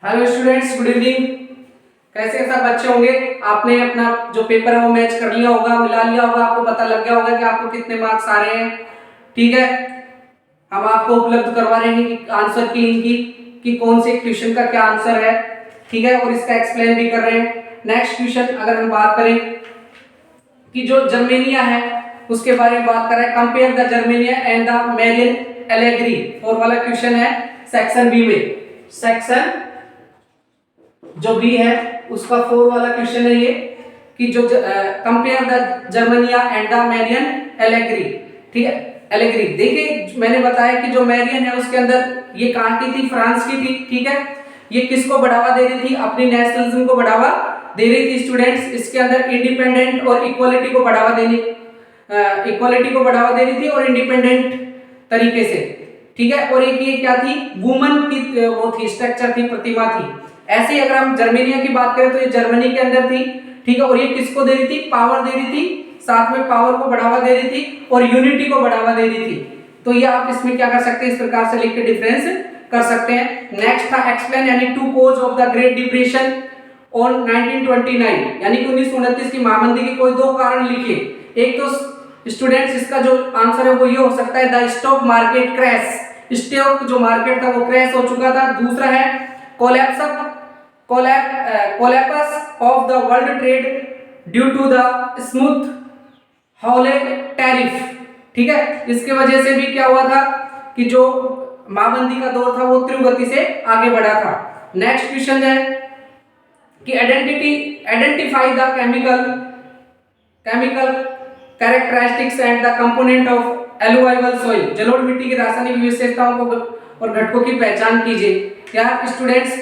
Hello students, good evening. कैसे सब बच्चे होंगे? आपने अपना जो पेपर है वो मैच कर लिया होगा, मिला लिया होगा, आपको पता लग गया होगा कि आपको कितने मार्क्स आ रहे हैं। ठीक है, हम आपको उपलब्ध करवा रहे हैं कि आंसर की इनकी कि कौन से क्वेश्चन का क्या आंसर है। ठीक है, और इसका एक्सप्लेन भी कर रहे हैं। नेक्स्ट क्वेश्चन अगर हम बात करें कि जो जर्मेनिया है उसके बारे में बात कर रहे हैं। Compare the Germania and the Marianne allegory, और वाला क्वेश्चन है सेक्शन बी में। सेक्शन जो बी है उसका 4 वाला क्वेश्चन है ये कि जो compare the Germania and the Marianne allegory. ठीक है, एलेग्री देखिए, मैंने बताया कि जो मैरियन है उसके अंदर ये कहां की थी? फ्रांस की थी। ठीक है, ये किसको बढ़ावा दे रही थी? अपनी नेशनलिज्म को बढ़ावा दे रही थी स्टूडेंट्स। इसके अंदर इंडिपेंडेंट और इक्वालिटी को बढ़ावा दे रही थी और इंडिपेंडेंट तरीके से। ठीक है, और एक ये क्या थी? वुमन की वो थी, स्ट्रक्चर थी, प्रतिमा थी। ऐसे ही अगर हम जर्मेनिया की बात करें तो ये जर्मनी के अंदर थी। ठीक है, और ये किसको दे रही थी? पावर दे रही थी, साथ में पावर को बढ़ावा दे रही थी और यूनिटी को बढ़ावा दे रही थी। तो ये आप इसमें क्या कर सकते हैं? इस प्रकार से लिख के डिफरेंस कर सकते हैं। नेक्स्ट था explain any two cause of the great depression on 1929, यानी कि 1929 की महामंदी के कोई दो कारण लिखिए। एक तो स्टूडेंट्स इसका जो आंसर है वो ये हो सकता है the stock market crash, stock जो मार्केट था वो क्रैश हो चुका था। दूसरा है collapse of the world trade due to the smooth Hawley tariff. ठीक है, इसके वजह से भी क्या हुआ था कि जो महामंदी का दौर था वो तीव्र गति से आगे बढ़ा था। नेक्स्ट क्वेश्चन है कि identify the chemical characteristics and the component of alluvial soil, जलोढ़ मिट्टी की रासायनिक विशेषताओं को और घटकों की पहचान कीजिए। यार स्टूडेंट्स,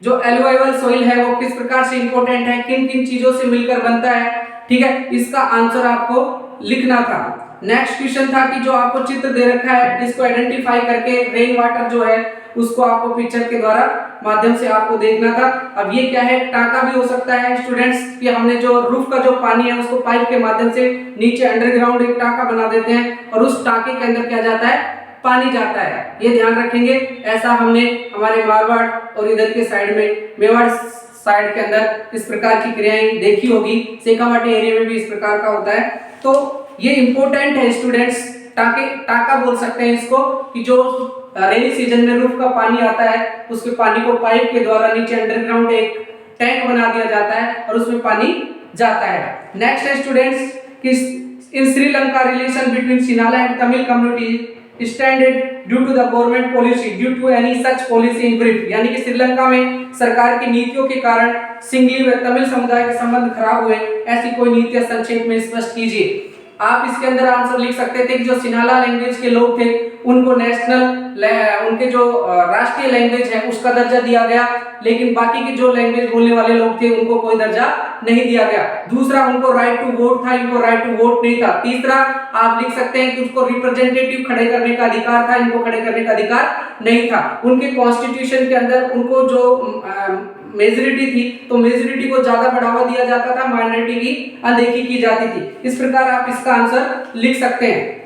जो एलुवाइवल सॉइल है वो किस प्रकार से इंपॉर्टेंट है, किन किन चीजों से मिलकर बनता है। ठीक है, इसका आंसर आपको लिखना था। नेक्स्ट क्वेश्चन था कि जो आपको चित्र दे रखा है इसको आइडेंटिफाई करके रेन वाटर जो है उसको आपको पिक्चर के द्वारा माध्यम से आपको देखना था। अब ये क्या है? टाँका भी हो सकता है स्टूडेंट्स कि हमने जो रूफ का जो पानी है उसको पाइप के माध्यम से नीचे अंडरग्राउंड एक टाँका बना देते हैं और उस टाँके के अंदर क्या जाता है? पानी जाता है। ये ध्यान रखेंगे। ऐसा हमने हमारे मारवाड़ और इधर के साइड में मेवाड़ साइड के अंदर इस प्रकार की क्रियाएं देखी होगी। शेखावाटी एरिया में भी इस प्रकार का होता है। तो ये इंपॉर्टेंट है स्टूडेंट्स। टाँका बोल सकते हैं इसको कि जो रेनी सीजन में रूफ का पानी आता है उसके पानी को पाइप के द्वारा नीचे अंडरग्राउंड एक टैंक बना दिया जाता है और उसमें पानी जाता है। नेक्स्ट है स्टूडेंट्स कि in Sri Lanka relation between Sinhala and Tamil community standard due to the government policy due to any such policy in brief, यानी कि श्रीलंका में सरकार की नीतियों के कारण सिंगली व तमिल समुदाय के संबंध खराब हुए, ऐसी कोई नीति संक्षेप में स्पष्ट कीजिए। आप इसके अंदर आंसर लिख सकते थे कि जो सिनाला लैंग्वेज के लोग थे उनको उनके जो राष्ट्रीय लैंग्वेज है उसका दर्जा दिया गया, लेकिन बाकी के जो लैंग्वेज बोलने वाले लोग थे उनको कोई दर्जा नहीं दिया गया। दूसरा, उनको राइट टू वोट था, इनको राइट टू वोट नहीं था। तीसरा, आप लिख सकते हैं कि उसको रिप्रेजेंटेटिव खड़े करने का अधिकार था, इनको खड़े करने का अधिकार नहीं था। उनके कॉन्स्टिट्यूशन के अंदर उनको जो मेजॉरिटी थी तो मेजॉरिटी को ज्यादा बढ़ावा दिया जाता था, माइनॉरिटी की अनदेखी की जाती थी। इस प्रकार आप इसका आंसर लिख सकते हैं।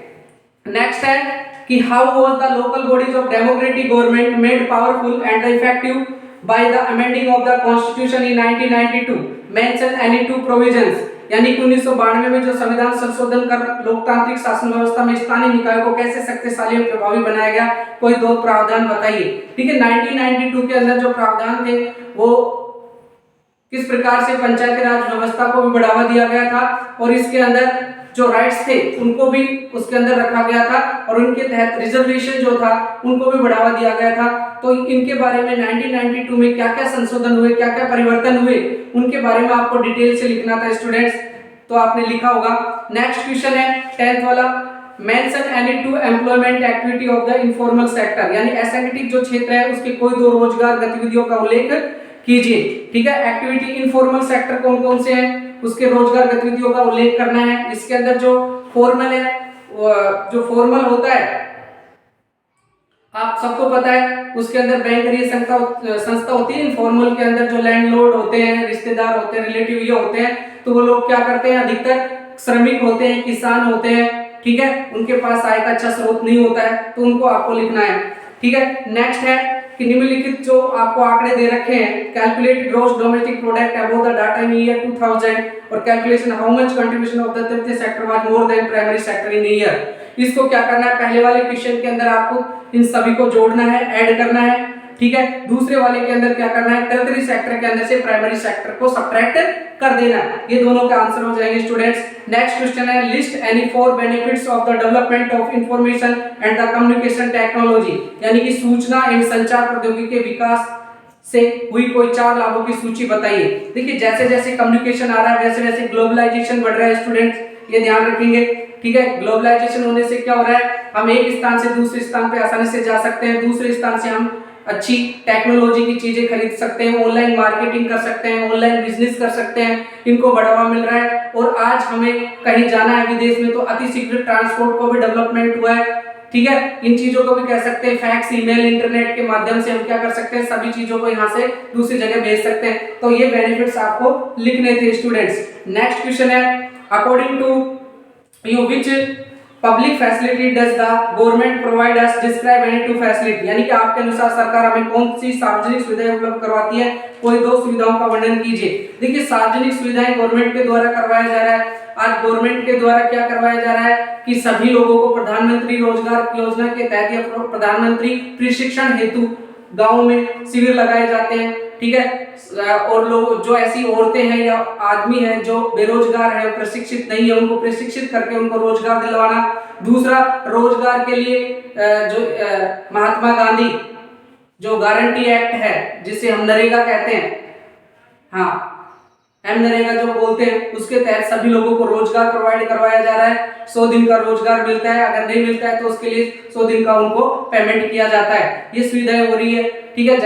नेक्स्ट है कि how was the local bodies of democratic government made powerful and effective by the amending of the constitution in 1992, mention any two provisions, यानी कि 1992 में जो संविधान संशोधन कर लोकतांत्रिक शासन व्यवस्था में स्थानीय निकायों को कैसे शक्तिशाली और प्रभावी बनाया गया, कोई दो प्रावधान बताइए। ठीक है, 1992 के अंदर जो प्रावधान थे वो किस प्रकार से पंचायती राज व्यवस्था को भी बढ़ावा दिया गया था और इसके अंदर जो राइट्स थे उनको भी उसके अंदर रखा गया था और उनके तहत रिजर्वेशन जो था उनको भी बढ़ावा दिया गया था। तो इनके बारे में 1992 में क्या क्या संशोधन हुए, क्या क्या परिवर्तन हुए, उनके बारे में आपको डिटेल से लिखना था स्टूडेंट्स। तो आपने लिखा होगा। नेक्स्ट क्वेश्चन है 10th वाला, mention any two employment activity of the informal sector, यानी असंगठित जो क्षेत्र है उसके कोई दो रोजगार गतिविधियों का उल्लेख कीजिए। ठीक है, एक्टिविटी इनफॉर्मल सेक्टर कौन कौन से हैं, उसके रोजगार गतिविधियों का उल्लेख करना है। इसके अंदर जो फॉर्मल है, जो फॉर्मल होता है आप सबको पता है, उसके अंदर बैंकरीय संस्था होती है। इनफॉर्मल के अंदर जो लैंडलॉर्ड होते हैं, रिश्तेदार होते हैं, रिलेटिव ये होते हैं, तो वो लोग क्या करते हैं? अधिकतर श्रमिक होते हैं, किसान होते हैं। ठीक है, उनके पास आय का अच्छा स्रोत नहीं होता है, तो उनको आपको लिखना है। ठीक है, नेक्स्ट है कि निम्नलिखित जो आपको आंकड़े दे रखे हैं, calculate gross domestic product above the data in year 2000 और calculation how much contribution of the तृतीय sector was more than primary sector in year. इसको क्या करना है, पहले वाले क्वेश्चन के अंदर आपको इन सभी को जोड़ना है, ऐड करना है, ठीक है। दूसरे वाले के अंदर क्या करना है, टर्टियरी सेक्टर के अंदर से प्राइमरी सेक्टर को सब्ट्रैक्ट कर देना। ये दोनों का आंसर हो जाएंगे स्टूडेंट्स। नेक्स्ट क्वेश्चन है, list any 4 benefits of the development of information and the communication technology, यानी कि सूचना एवं संचार प्रौद्योगिकी के विकास से हुई कोई 4 लाभों की सूची बताइए। देखिए जैसे जैसे कम्युनिकेशन आ रहा है वैसे वैसे ग्लोबलाइजेशन बढ़ रहा है स्टूडेंट्स, ये ध्यान रखेंगे, ठीक है। ग्लोबलाइजेशन होने से क्या हो रहा है, हम एक स्थान से दूसरे स्थान पे आसानी से जा सकते हैं, दूसरे स्थान से हम अच्छी टेक्नोलॉजी की चीजें खरीद सकते हैं, ऑनलाइन मार्केटिंग कर सकते हैं, ऑनलाइन बिजनेस कर सकते हैं, इनको बढ़ावा मिल रहा है। और आज हमें कहीं जाना है विदेश में तो अति शीघ्र ट्रांसपोर्ट को भी डेवलपमेंट हुआ है, ठीक है। इन चीजों को भी कह सकते हैं, फैक्स, ईमेल, इंटरनेट के माध्यम से हम क्या कर सकते हैं, सभी चीजों को यहाँ से दूसरी जगह भेज सकते हैं। तो ये बेनिफिट्स आपको लिखने थे स्टूडेंट्स। नेक्स्ट क्वेश्चन है, according to you which public facility does the government provide us, describe any two facility, यानी कि आपके अनुसार सरकार हमें कौन सी सार्वजनिक सुविधाएं उपलब्ध करवाती है, कोई 2 सुविधाओं का वर्णन कीजिए। देखिए सार्वजनिक सुविधाएं गवर्नमेंट के द्वारा करवाया जा रहा है। आज गवर्नमेंट के द्वारा क्या करवाया जा रहा है कि सभी लोगों को प्रधानमंत्री रोजगार योजना के तहत या प्रधानमंत्री प्रशिक्षण हेतु गाँव में शिविर लगाए जाते हैं, ठीक है। और लोग जो ऐसी औरतें हैं या आदमी हैं जो बेरोजगार है, प्रशिक्षित नहीं है, उनको प्रशिक्षित करके उनको रोजगार दिलवाना। दूसरा, रोजगार के लिए जो महात्मा गांधी जो गारंटी एक्ट है जिसे हम नरेगा कहते हैं, हाँ नरेगा जो बोलते हैं, उसके तहत सभी लोगों को रोजगार प्रोवाइड करवाया जा रहा है। 100 दिन का रोजगार मिलता है, अगर नहीं मिलता है तो उसके लिए 100 दिन का उनको पेमेंट किया जाता है। ये सुविधाएं हो रही है, ठीक है।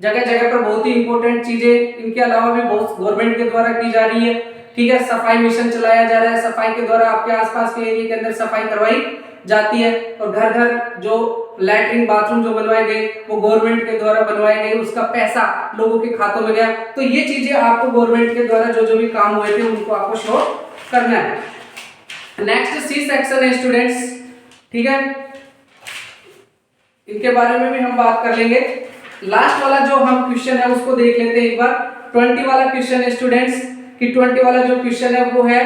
जगह जगह पर बहुत ही इंपॉर्टेंट चीजें इनके अलावा भी बहुत गवर्नमेंट के द्वारा की जा रही है, ठीक है। सफाई मिशन चलाया जा रहा है, सफाई के द्वारा आपके आसपास के एरिया के अंदर सफाई करवाई जाती है। और घर घर जो लैट्रिन बाथरूम जो बनवाए गए वो गवर्नमेंट के द्वारा बनवाए गए, उसका पैसा लोगों के खातों में गया। तो ये चीजें आपको गवर्नमेंट के द्वारा जो जो भी काम हुए थे उनको आपको शो करना है। नेक्स्ट सी सेक्शन है स्टूडेंट्स, ठीक है, इनके बारे में भी हम बात कर लेंगे। लास्ट वाला जो हम क्वेश्चन है उसको देख लेते हैं एक बार। 20 वाला क्वेश्चन है स्टूडेंट्स, कि 20 वाला जो क्वेश्चन है वो है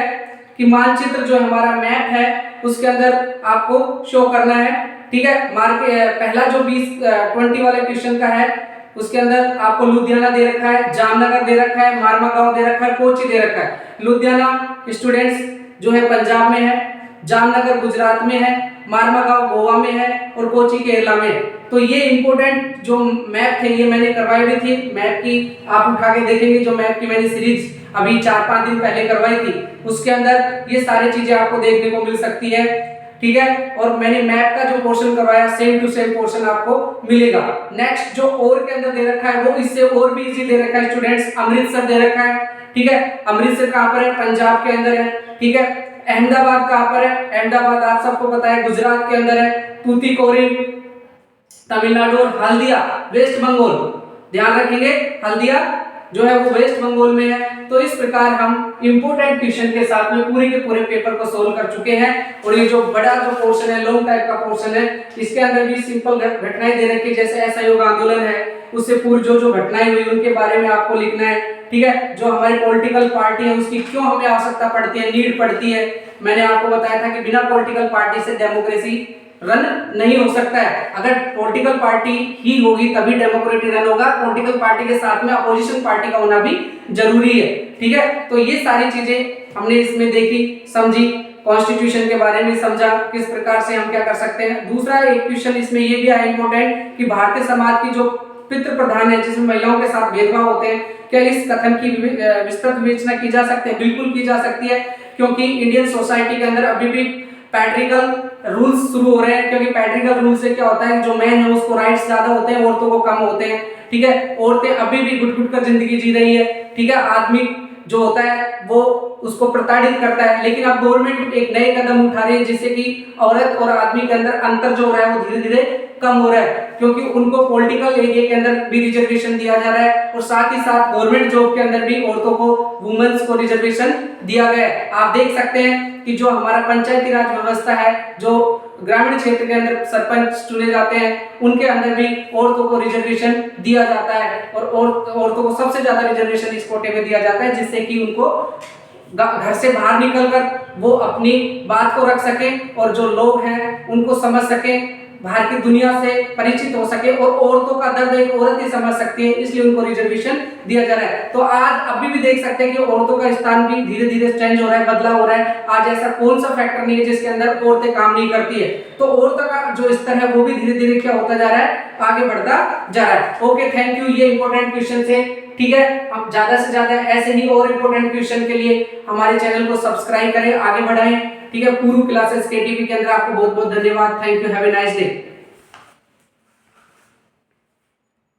कि मानचित्र जो हमारा मैप है उसके अंदर आपको शो करना है, ठीक है। पहला जो 20 वाले क्वेश्चन का है उसके अंदर आपको लुधियाना दे रखा है, जामनगर दे रखा है, मारमागांव दे रखा है, कोची दे रखा है। लुधियाना स्टूडेंट्स जो है पंजाब में है, जामनगर गुजरात में है, मारमागांव गोवा में है और कोची केरला में है। तो ये इंपॉर्टेंट जो मैप थे ये मैंने करवाई भी थी, मैप की आप उठा के देखेंगे, जो मैप की मैंने सीरीज अभी 4-5 दिन पहले करवाई थी उसके अंदर ये सारी चीजें आपको देखने को मिल सकती है, ठीक है। और मैंने मैप का जो पोर्शन करवाया सेम टू सेम पोर्शन आपको मिलेगा। नेक्स्ट जो और के अंदर दे रखा है वो इससे और भी इजी दे रखा है स्टूडेंट्स, अमृतसर दे रखा है, ठीक है। अमृतसर कहां पर है, पंजाब के अंदर है, ठीक है। अहमदाबाद कहां पर है, अहमदाबाद आप सबको पता है गुजरात के अंदर है। तूतीकोरिन तमिलनाडु और हल्दिया वेस्ट बंगाल, ध्यान रखेंगे हल्दिया जो है वो वेस्ट बंगाल में है। तो इस प्रकार हम इंपोर्टेंट क्वेश्चन के साथ में पूरे के पूरे पेपर को सोल्व कर चुके हैं। और ये जो बड़ा जो पोर्शन है, लॉन्ग टाइप का पोर्शन है, इसके अंदर भी सिंपल घटनाएं दे रखी है, जैसे असहयोग आंदोलन है उससे पूर्व जो जो घटनाएं हुई उनके बारे में आपको लिखना है, ठीक है। जो हमारी पॉलिटिकल पार्टी है उसकी क्यों हमें आवश्यकता पड़ती है, नीड पड़ती है। मैंने आपको बताया था कि बिना पॉलिटिकल पार्टी से डेमोक्रेसी रन नहीं हो सकता है। अगर पॉलिटिकल पार्टी ही होगी तभी डेमोक्रेसी रन होगा, पॉलिटिकल पार्टी के साथ में अपोजिशन पार्टी का होना भी जरूरी है, ठीक है। तो ये सारी चीजें हमने इसमें देखी, समझी, कॉन्स्टिट्यूशन के बारे में समझा, किस प्रकार से हम क्या कर सकते हैं। दूसरा एक क्वेश्चन इसमें ये भी है इंपॉर्टेंट कि भारतीय समाज की जो पितृ प्रधान है जिसमें महिलाओं के साथ भेदभाव होते हैं, क्या इस कथन की विस्तृत विवेचना की जा सकती है? बिल्कुल की जा सकती है, क्योंकि इंडियन सोसाइटी के अंदर अभी भी पैट्रिकल रूल्स शुरू हो रहे हैं। क्योंकि पैट्रिकल रूल से क्या होता है, जो मैन है उसको राइट्स ज्यादा होते हैं, औरतों को कम होते हैं, ठीक है। औरतें अभी भी घुट घुट कर जिंदगी जी रही है, ठीक है। आदमी जो होता है वो उसको प्रताड़ित करता है। लेकिन अब गवर्नमेंट एक नए कदम उठा रही है जिससे कि औरत और आदमी के अंदर अंतर जो हो रहा है वो धीरे धीरे कम हो रहा है, क्योंकि उनको पॉलिटिकल एरिया के अंदर भी रिजर्वेशन दिया जा रहा है और साथ ही साथ गवर्नमेंट जॉब के अंदर भी औरतों को, वुमेन्स को रिजर्वेशन दिया गया है। आप देख सकते हैं कि जो हमारा पंचायती राज व्यवस्था है, जो ग्रामीण क्षेत्र के अंदर सरपंच चुने जाते हैं, उनके अंदर भी औरतों को रिजर्वेशन दिया जाता है और औरतों को सबसे ज्यादा रिजर्वेशन इस कोटे में दिया जाता है, जिससे कि उनको घर से बाहर निकलकर वो अपनी बात को रख सके और जो लोग हैं उनको समझ सके, बाहर की दुनिया से परिचित हो सके और औरतों का दर्द एक औरत ही समझ सकती है, इसलिए उनको रिजर्वेशन दिया जा रहा है। तो आज अभी भी देख सकते हैं कि औरतों का स्थान भी धीरे धीरे चेंज हो रहा है, बदलाव हो रहा है। आज ऐसा कौन सा फैक्टर नहीं है जिसके अंदर औरतें काम नहीं करती है। तो औरतों का जो स्तर है वो भी धीरे धीरे क्या होता जा रहा है, आगे बढ़ता जा रहा है। Okay, thank you. ये इंपॉर्टेंट क्वेश्चन थे, ठीक है। हम ज्यादा से ज्यादा ऐसे ही और इंपॉर्टेंट क्वेश्चन के लिए हमारे चैनल को सब्सक्राइब करें, आगे बढ़ाएं, ठीक है। पूर्व क्लासेस केटीवी के अंदर आपको बहुत बहुत धन्यवाद। Thank you, have a nice day.